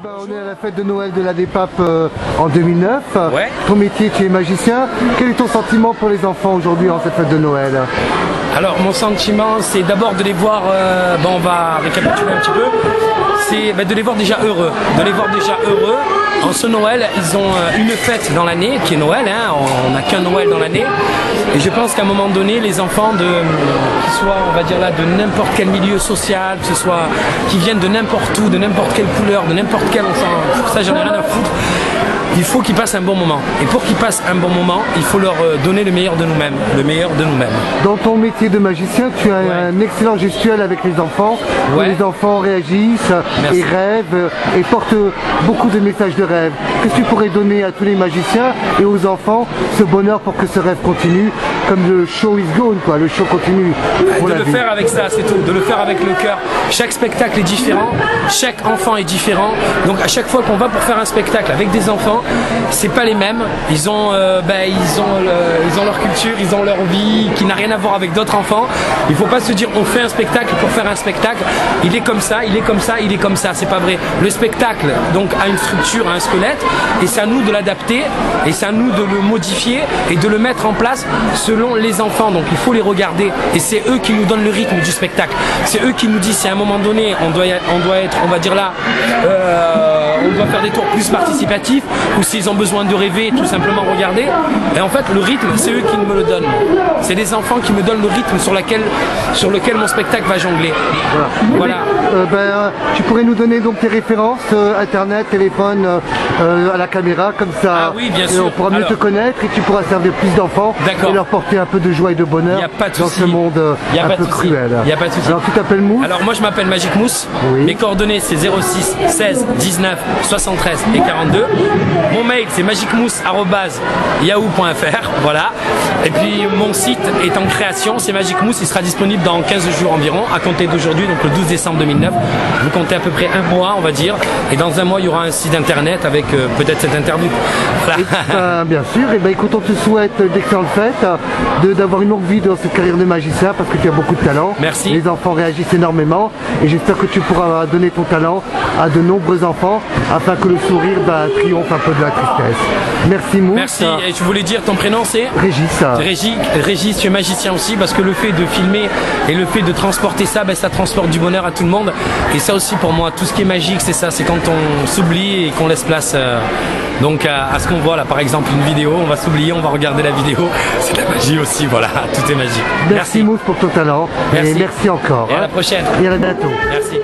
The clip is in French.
ben, on est à la fête de Noël de la DEPAP en 2009. Ouais. Ton métier, tu es magicien. Quel est ton sentiment pour les enfants aujourd'hui en cette fête de Noël? Alors mon sentiment, c'est d'abord de les voir, on va récapituler un petit peu, c'est de les voir déjà heureux, En ce Noël, ils ont une fête dans l'année, qui est Noël, hein, on n'a qu'un Noël dans l'année, et je pense qu'à un moment donné, les enfants, qui soient, on va dire là, de n'importe quel milieu social, que ce soit, qui viennent de n'importe où, de n'importe quelle couleur, de n'importe quel, ça j'en ai rien à foutre. Il faut qu'ils passent un bon moment. Et pour qu'ils passent un bon moment, il faut leur donner le meilleur de nous-mêmes. Dans ton métier de magicien, tu as un excellent gestuel avec les enfants. Où les enfants réagissent et rêvent et portent beaucoup de messages de rêve. Qu'est-ce que tu pourrais donner à tous les magiciens et aux enfants ce bonheur pour que ce rêve continue? Comme le show is gone, quoi. Le show continue. De le faire avec ça, c'est tout. De le faire avec le cœur. Chaque spectacle est différent. Chaque enfant est différent. Donc à chaque fois qu'on va pour faire un spectacle avec des enfants, c'est pas les mêmes. Ils ont leur culture, ils ont leur vie qui n'a rien à voir avec d'autres enfants. Il faut pas se dire on fait un spectacle pour faire un spectacle. Il est comme ça, il est comme ça, il est comme ça. C'est pas vrai. Le spectacle donc a une structure, a un squelette, et c'est à nous de l'adapter, et c'est à nous de le modifier et de le mettre en place selon les enfants. Donc il faut les regarder, et c'est eux qui nous donnent le rythme du spectacle. C'est eux qui nous disent si à un moment donné on doit être, on va dire là, on doit faire des tours plus participatifs, ou s'ils ont besoin de rêver, tout simplement regarder. Et en fait, le rythme, c'est eux qui me le donnent. C'est les enfants qui me donnent le rythme sur lequel mon spectacle va jongler. Voilà. Tu pourrais nous donner donc tes références, internet, téléphone, à la caméra, comme ça. Ah oui, bien sûr. On pourra mieux te connaître et tu pourras servir plus d'enfants et leur porter un peu de joie et de bonheur dans ce monde un peu cruel. Il n'y a pas de souci. Alors tu t'appelles Mousse? Alors moi je m'appelle Magic Mousse. Oui. Mes coordonnées c'est 06 16 19 73 et 42. Mon mail c'est magicmousse@yahoo.fr. Voilà. Et puis mon site est en création, c'est Magic Mousse. Il sera disponible dans 15 jours environ, à compter d'aujourd'hui, donc le 12 décembre 2009. Vous comptez à peu près un mois, on va dire. Et dans un mois, il y aura un site internet avec peut-être cette interview. Voilà. Bien sûr. Et écoute, on te souhaite d'excellentes fêtes, d'avoir une longue vie dans cette carrière de magicien parce que tu as beaucoup de talent. Merci. Les enfants réagissent énormément et j'espère que tu pourras donner ton talent à de nombreux enfants afin que le sourire triomphe un peu de la tristesse. Merci Mousse. Merci. Et je voulais dire ton prénom c'est Régis. Régis, tu es magicien aussi parce que le fait de filmer et le fait de transporter ça, ça transporte du bonheur à tout le monde. Et ça aussi pour moi, tout ce qui est magique, c'est ça, c'est quand on s'oublie et qu'on laisse place donc à ce qu'on voit là, par exemple une vidéo, on va s'oublier, on va regarder la vidéo, c'est de la magie aussi, voilà, tout est magique. Merci Mousse pour ton talent. Merci. Et merci encore. Et à la prochaine. Et à bientôt. Merci.